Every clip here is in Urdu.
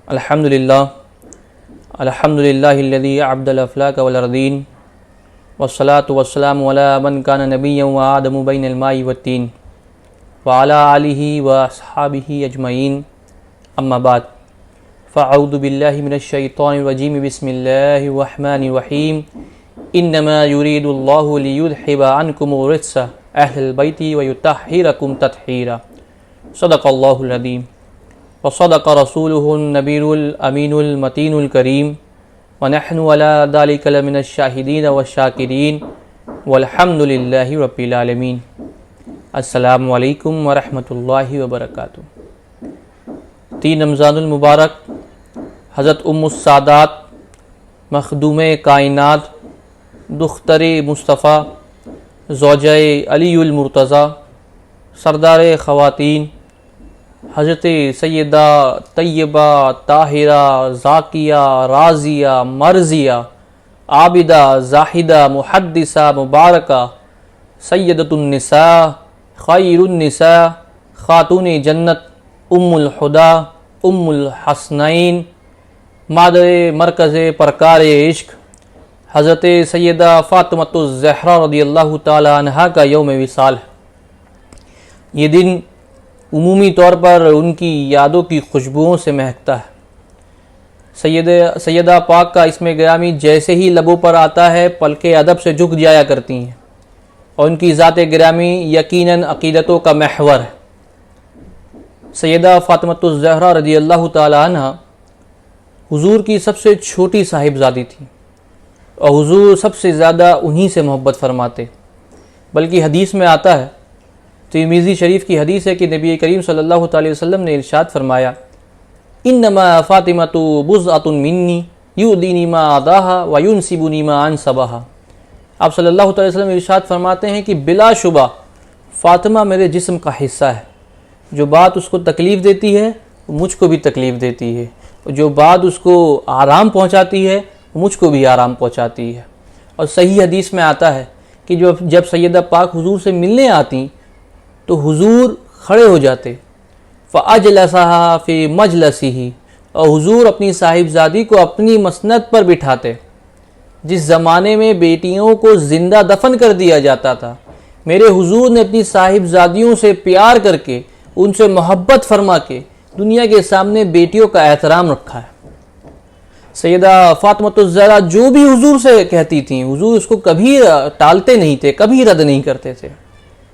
الحمدللہ الذی عبد الافلاک والارضین والصلاة والسلام علی من کان نبیا وآدم بین الماء والتین وعلی آلہ واصحابہ اجمعین اما بعد فاعوذ باللہ من الشیطان الرجیم بسم اللہ الرحمن الرحیم انما یرید اللہ لیذھب عنکم الرجس اہل البیت ویطہرکم تطہیرا صدق اللہ العظیم وصدق رسوله النبی الامین المتین الکریم ونحن على ذلك لمن الشاہدین والشاکرین والحمد للہ رب العالمین۔ السلام علیکم ورحمۃ اللہ وبرکاتہ۔ 3 رمضان المبارک حضرت ام السادات مخدوم کائنات دختر مصطفیٰ زوجہ علی المرتضیٰ سردار خواتین حضرت سیدہ طیبہ طاہرہ ذاکیہ راضیہ مرضیہ عابدہ زاہدہ محدثہ مبارکہ سیدۃ النساء خیر النساء خاتون جنت ام الہدیٰ ام الحسنین مادر مرکز پرکار عشق حضرت سیدہ فاطمۃ الزہرا رضی اللہ تعالی عنہا کا یوم وصال ہے۔ یہ دن عمومی طور پر ان کی یادوں کی خوشبوؤں سے مہکتا ہے۔ سیدہ پاک کا اسم گرامی جیسے ہی لبوں پر آتا ہے پلکیں ادب سے جھک جایا کرتی ہیں، اور ان کی ذات گرامی یقیناً عقیدتوں کا محور ہے۔ سیدہ فاطمۃ الزہرا رضی اللہ تعالی عنہ حضور کی سب سے چھوٹی صاحبزادی تھی، اور حضور سب سے زیادہ انہی سے محبت فرماتے، بلکہ حدیث میں آتا ہے، ترمذی شریف کی حدیث ہے کہ نبی کریم صلی اللہ علیہ وسلم نے ارشاد فرمایا، انما فاطمۃ بضعۃ منی یؤدینی ما اعطاها وینسبنی ما انسبها۔ آپ صلی اللہ علیہ وسلم ارشاد فرماتے ہیں کہ بلا شبہ فاطمہ میرے جسم کا حصہ ہے، جو بات اس کو تکلیف دیتی ہے وہ مجھ کو بھی تکلیف دیتی ہے، اور جو بات اس کو آرام پہنچاتی ہے وہ مجھ کو بھی آرام پہنچاتی ہے۔ اور صحیح حدیث میں آتا ہے کہ جب سیدہ پاک حضور سے ملنے آتی تو حضور کھڑے ہو جاتے، فَأَجْلَسَهَا فِي مَجْلَسِهِ، اور حضور اپنی صاحبزادی کو اپنی مسند پر بٹھاتے۔ جس زمانے میں بیٹیوں کو زندہ دفن کر دیا جاتا تھا، میرے حضور نے اپنی صاحبزادیوں سے پیار کر کے، ان سے محبت فرما کے دنیا کے سامنے بیٹیوں کا احترام رکھا ہے۔ سیدہ فاطمۃ الزہرا جو بھی حضور سے کہتی تھیں، حضور اس کو کبھی ٹالتے نہیں تھے، کبھی رد نہیں کرتے تھے۔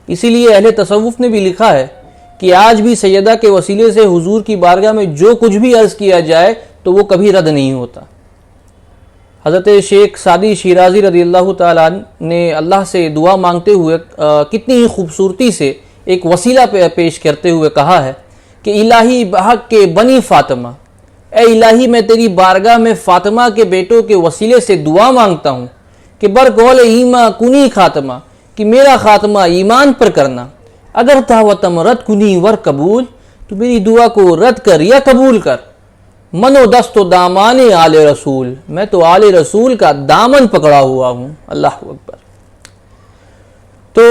اسی لیے اہل تصوف نے بھی لکھا ہے کہ آج بھی سیدہ کے وسیلے سے حضور کی بارگاہ میں جو کچھ بھی عرض کیا جائے تو وہ کبھی رد نہیں ہوتا۔ حضرت شیخ سعدی شیرازی رضی اللہ تعالیٰ نے اللہ سے دعا مانگتے ہوئے کتنی ہی خوبصورتی سے ایک وسیلہ پیش کرتے ہوئے کہا ہے کہ الہی بحق کے بنی فاطمہ، اے الہی میں تیری بارگاہ میں فاطمہ کے بیٹوں کے وسیلے سے دعا مانگتا ہوں کہ برقول ایماں کنی خاتمہ، کہ میرا خاتمہ ایمان پر کرنا، اگر دعوتم رد کنی ور قبول، تو میری دعا کو رد کر یا قبول کر، من و دست و دامان آل رسول، میں تو آل رسول کا دامن پکڑا ہوا ہوں۔ اللہ اکبر۔ تو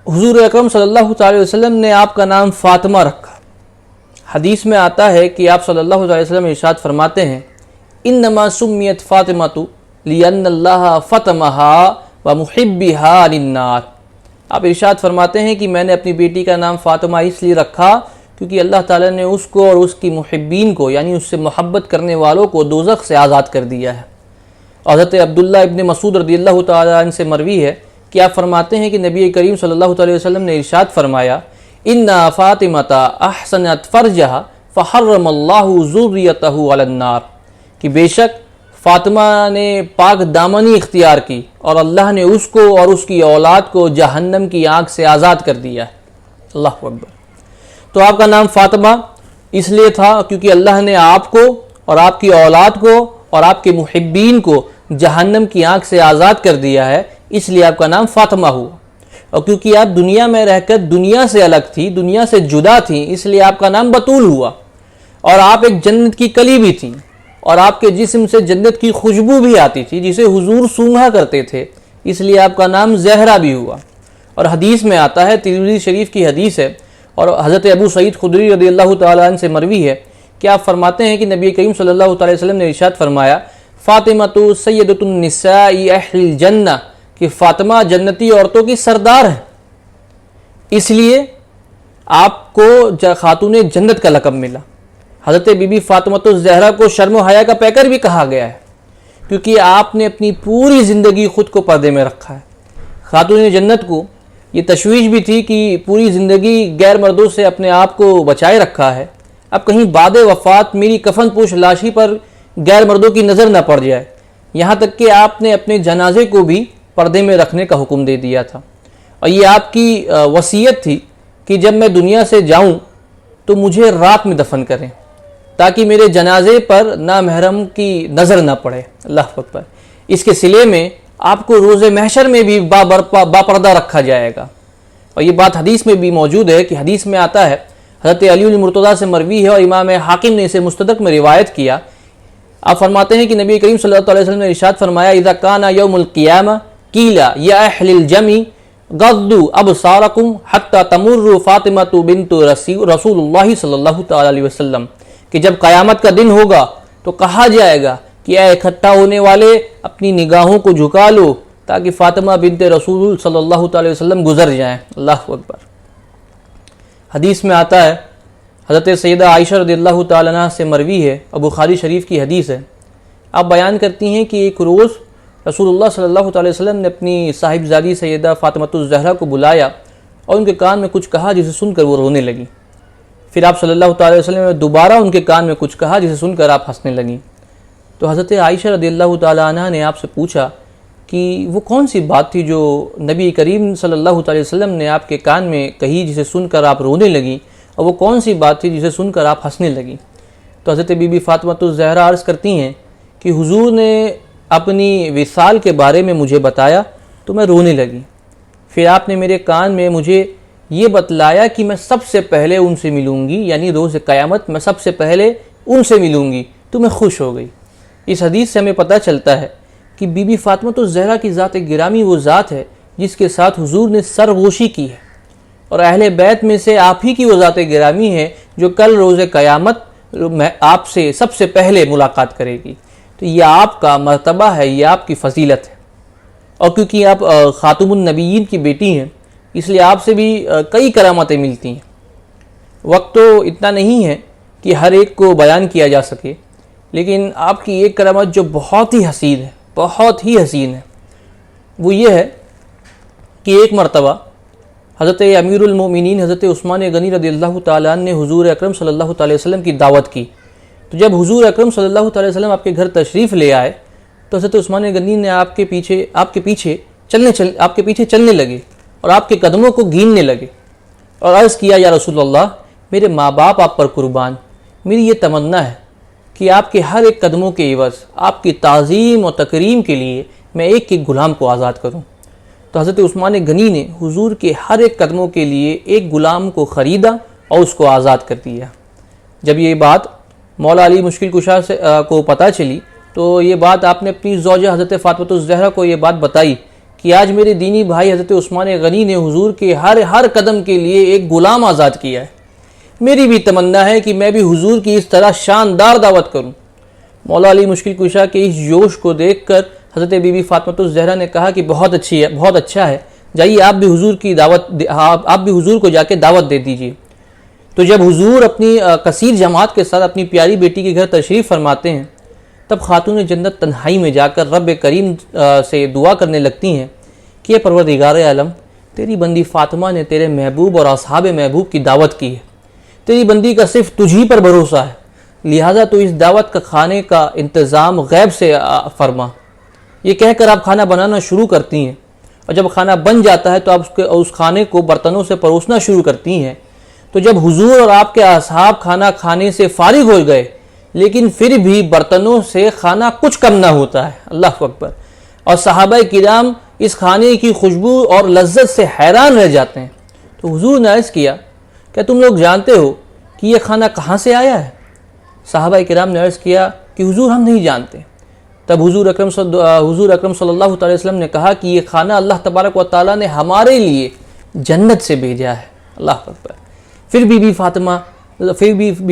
حضور اکرم صلی اللہ علیہ وسلم نے آپ کا نام فاطمہ رکھا۔ حدیث میں آتا ہے کہ آپ صلی اللہ علیہ وسلم ارشاد فرماتے ہیں، انما سمیت فاطمۃ لأن اللہ فطمها ومحبها للنار۔ آپ ارشاد فرماتے ہیں کہ میں نے اپنی بیٹی کا نام فاطمہ اس لیے رکھا کیونکہ اللہ تعالیٰ نے اس کو اور اس کی محبین کو، یعنی اس سے محبت کرنے والوں کو دوزخ سے آزاد کر دیا ہے۔ حضرت عبداللہ ابن مسعود رضی اللہ تعالیٰ عنہ سے مروی ہے کہ آپ فرماتے ہیں کہ نبی کریم صلی اللہ علیہ وسلم نے ارشاد فرمایا، اِنَّ فاطمۃ احسنت فرجہا فحرم اللہ ذریتہ علی النار، کہ بے شک فاطمہ نے پاک دامنی اختیار کی اور اللہ نے اس کو اور اس کی اولاد کو جہنم کی آگ سے آزاد کر دیا ہے۔ اللہ اکبر۔ تو آپ کا نام فاطمہ اس لیے تھا کیونکہ اللہ نے آپ کو اور آپ کی اولاد کو اور آپ کے محبین کو جہنم کی آگ سے آزاد کر دیا ہے، اس لیے آپ کا نام فاطمہ ہوا۔ اور کیونکہ آپ دنیا میں رہ کر دنیا سے الگ تھی، دنیا سے جدا تھیں، اس لیے آپ کا نام بطول ہوا۔ اور آپ ایک جنت کی کلی بھی تھیں، اور آپ کے جسم سے جنت کی خوشبو بھی آتی تھی جسے حضور سونگھا کرتے تھے، اس لیے آپ کا نام زہرا بھی ہوا۔ اور حدیث میں آتا ہے، ترمذی شریف کی حدیث ہے، اور حضرت ابو سعید خدری رضی اللہ تعالیٰ عنہ سے مروی ہے کہ آپ فرماتے ہیں کہ نبی کریم صلی اللہ تعالی وسلم نے ارشاد فرمایا، فاطمہ سیدۃ النساء اہل الجنہ، کہ فاطمہ جنتی عورتوں کی سردار ہے، اس لیے آپ کو خاتون جنت کا لقب ملا۔ حضرت بی بی فاطمہ الزہرا کو شرم و حیا کا پیکر بھی کہا گیا ہے، کیونکہ آپ نے اپنی پوری زندگی خود کو پردے میں رکھا ہے۔ خاتون جنت کو یہ تشویش بھی تھی کہ پوری زندگی غیر مردوں سے اپنے آپ کو بچائے رکھا ہے، اب کہیں بعد وفات میری کفن پوش لاشی پر غیر مردوں کی نظر نہ پڑ جائے، یہاں تک کہ آپ نے اپنے جنازے کو بھی پردے میں رکھنے کا حکم دے دیا تھا۔ اور یہ آپ کی وصیت تھی کہ جب میں دنیا سے جاؤں تو مجھے رات میں دفن کریں تاکہ میرے جنازے پر نامحرم کی نظر نہ پڑے۔ اللہ اکبر۔ اس کے صلے میں آپ کو روز محشر میں بھی باپردہ رکھا جائے گا۔ اور یہ بات حدیث میں بھی موجود ہے کہ حدیث میں آتا ہے، حضرت علی المرتضیٰ سے مروی ہے اور امام حاکم نے اسے مستدرک میں روایت کیا۔ آپ فرماتے ہیں کہ نبی کریم صلی اللہ علیہ وسلم نے ارشاد فرمایا، اذا کان یوم القیامہ قیل یا اہل الجمع غضوا ابصارکم حتی تمر فاطمہ بنت رسول اللہ صلی اللہ تعالی علیہ وسلم، کہ جب قیامت کا دن ہوگا تو کہا جائے گا کہ اے اکٹھا ہونے والے اپنی نگاہوں کو جھکا لو تاکہ فاطمہ بنت رسول صلی اللہ تعالی وسلم گزر جائیں۔ اللہ اکبر۔ حدیث میں آتا ہے، حضرت سیدہ عائشہ رضی اللہ تعالیٰ عنہ سے مروی ہے اور بخاری شریف کی حدیث ہے، آپ بیان کرتی ہیں کہ ایک روز رسول اللہ صلی اللہ تعالی وسلم نے اپنی صاحبزادی سیدہ فاطمہ الزہرا کو بلایا اور ان کے کان میں کچھ کہا جسے سن کر وہ رونے لگیں۔ پھر آپ صلی اللہ تعالی وسلم نے دوبارہ ان کے کان میں کچھ کہا جسے سن کر آپ ہنسنے لگیں۔ تو حضرت عائشہ رضی اللہ تعالیٰ عنہ نے آپ سے پوچھا کہ وہ کون سی بات تھی جو نبی کریم صلی اللہ تعالی وسلم نے آپ کے کان میں کہی جسے سن کر آپ رونے لگیں، اور وہ کون سی بات تھی جسے سن کر آپ ہنسنے لگیں؟ تو حضرت بی بی فاطمہ الزہرا عرض کرتی ہیں کہ حضور نے اپنی وصال کے بارے میں مجھے بتایا تو میں رونے لگی، پھر آپ نے میرے کان میں مجھے یہ بتلایا کہ میں سب سے پہلے ان سے ملوں گی، یعنی روز قیامت میں سب سے پہلے ان سے ملوں گی، تو میں خوش ہو گئی۔ اس حدیث سے ہمیں پتہ چلتا ہے کہ بی بی فاطمہ الزہرا کی ذات گرامی وہ ذات ہے جس کے ساتھ حضور نے سرگوشی کی ہے، اور اہل بیت میں سے آپ ہی کی وہ ذات گرامی ہے جو کل روز قیامت آپ سے سب سے پہلے ملاقات کرے گی۔ تو یہ آپ کا مرتبہ ہے، یہ آپ کی فضیلت ہے، اور کیونکہ آپ خاتم النبیین کی بیٹی ہیں اس لیے آپ سے بھی کئی کرامتیں ملتی ہیں۔ وقت تو اتنا نہیں ہے کہ ہر ایک کو بیان کیا جا سکے، لیکن آپ کی ایک کرامت جو بہت ہی حسین ہے، بہت ہی حسین ہے، وہ یہ ہے کہ ایک مرتبہ حضرت امیر المومنین حضرت عثمان غنی رضی اللہ تعالیٰ عنہ نے حضور اکرم صلی اللہ تعالی وسلم کی دعوت کی۔ تو جب حضور اکرم صلی اللہ تعالی وسلم آپ کے گھر تشریف لے آئے تو حضرت عثمان غنی نے آپ کے پیچھے چلنے لگے اور آپ کے قدموں کو گھیننے لگے اور عرض کیا، یا رسول اللہ، میرے ماں باپ آپ پر قربان، میری یہ تمنا ہے کہ آپ کے ہر ایک قدموں کے عوض آپ کی تعظیم اور تکریم کے لیے میں ایک ایک غلام کو آزاد کروں۔ تو حضرت عثمان غنی نے حضور کے ہر ایک قدموں کے لیے ایک غلام کو خریدا اور اس کو آزاد کر دیا۔ جب یہ بات مولا علی مشکل کشا کو پتہ چلی تو یہ بات آپ نے اپنی زوجہ حضرت فاطمہ الزہرا کو یہ بات بتائی کہ آج میرے دینی بھائی حضرت عثمان غنی نے حضور کے ہر قدم کے لیے ایک غلام آزاد کیا ہے، میری بھی تمنا ہے کہ میں بھی حضور کی اس طرح شاندار دعوت کروں۔ مولا علی مشکل کشا کے اس جوش کو دیکھ کر حضرت بی بی فاطمہ الزہرا نے کہا کہ بہت اچھا ہے، جائیے آپ بھی حضور کو جا کے دعوت دے دیجیے۔ تو جب حضور اپنی کثیر جماعت کے ساتھ اپنی پیاری بیٹی کے گھر تشریف فرماتے ہیں تب خاتون جنت تنہائی میں جا کر رب کریم سے دعا کرنے لگتی ہیں کہ اے پروردگار عالم، تیری بندی فاطمہ نے تیرے محبوب اور اصحاب محبوب کی دعوت کی ہے، تیری بندی کا صرف تجھی پر بھروسہ ہے، لہٰذا تو اس دعوت کا کھانے کا انتظام غیب سے فرما۔ یہ کہہ کر آپ کھانا بنانا شروع کرتی ہیں، اور جب کھانا بن جاتا ہے تو آپ اس کھانے کو برتنوں سے پروسنا شروع کرتی ہیں۔ تو جب حضور اور آپ کے اصحاب کھانا کھانے سے فارغ ہو گئے لیکن پھر بھی برتنوں سے کھانا کچھ کم نہ ہوتا ہے، اللہ اکبر، اور صحابہ کرام اس کھانے کی خوشبو اور لذت سے حیران رہ جاتے ہیں۔ تو حضور نے عرض کیا، کیا تم لوگ جانتے ہو کہ یہ کھانا کہاں سے آیا ہے؟ صحابہ کرام نے عرض کیا، کہ حضور ہم نہیں جانتے۔ تب حضور اکرم صلی اللہ تعالی وسلم نے کہا کہ یہ کھانا اللہ تبارک و تعالیٰ نے ہمارے لیے جنت سے بھیجا ہے۔ اللہ اکبر۔ پھر بی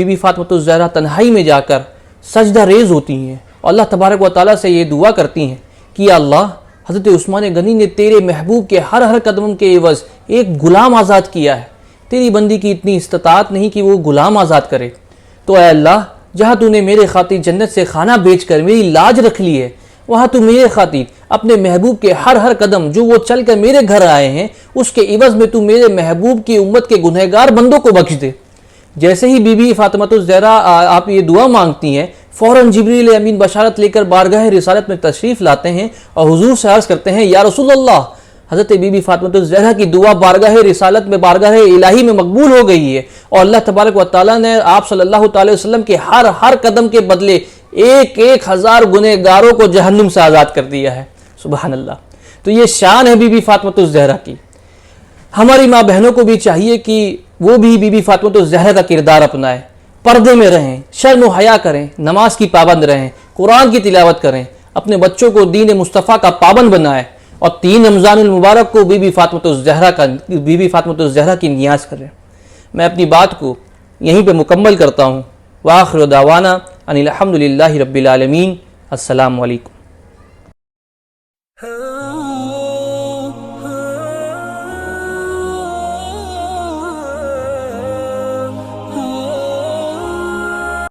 بی فاطمہ الزہرا تنہائی میں جا کر سجدہ ریز ہوتی ہیں اور اللہ تبارک و تعالیٰ سے یہ دعا کرتی ہیں کہ یا اللہ، حضرت عثمان غنی نے تیرے محبوب کے ہر قدم کے عوض ایک غلام آزاد کیا ہے، تیری بندی کی اتنی استطاعت نہیں کہ وہ غلام آزاد کرے، تو اے اللہ جہاں تو نے میرے خاطر جنت سے کھانا بیچ کر میری لاج رکھ لی ہے، وہاں تو میرے خاطر اپنے محبوب کے ہر قدم جو وہ چل کر میرے گھر آئے ہیں اس کے عوض میں تو میرے محبوب کی امت کے گنہگار بندوں کو بخش دے۔ جیسے ہی بی بی فاطمہ الزہرا آپ یہ دعا مانگتی ہیں، فوراً جبریل امین بشارت لے کر بارگاہ رسالت میں تشریف لاتے ہیں اور حضور سے عرض کرتے ہیں یا رسول اللہ، حضرت بی بی فاطمہ الزہرا کی دعا بارگاہ رسالت میں، بارگاہ الہی میں مقبول ہو گئی ہے، اور اللہ تبارک و تعالیٰ نے آپ صلی اللہ تعالی وسلم کے ہر قدم کے بدلے 1,000 گنہگاروں کو جہنم سے آزاد کر دیا ہے۔ سبحان اللہ۔ تو یہ شان ہے بی بی فاطمہ الزہرا کی۔ ہماری ماں بہنوں کو بھی چاہیے کہ وہ بھی بی بی فاطمہ الزہرا کا کردار اپنائیں، پردے میں رہیں، شرم و حیا کریں، نماز کی پابند رہیں، قرآن کی تلاوت کریں، اپنے بچوں کو دین مصطفیٰ کا پابند بنائیں، اور 3 رمضان المبارک کو بی بی فاطمہ الزہرا کی نیاز کریں۔ میں اپنی بات کو یہیں پہ مکمل کرتا ہوں۔ وآخر دعوانا ان الحمد للہ رب العالمین۔ السلام علیکم۔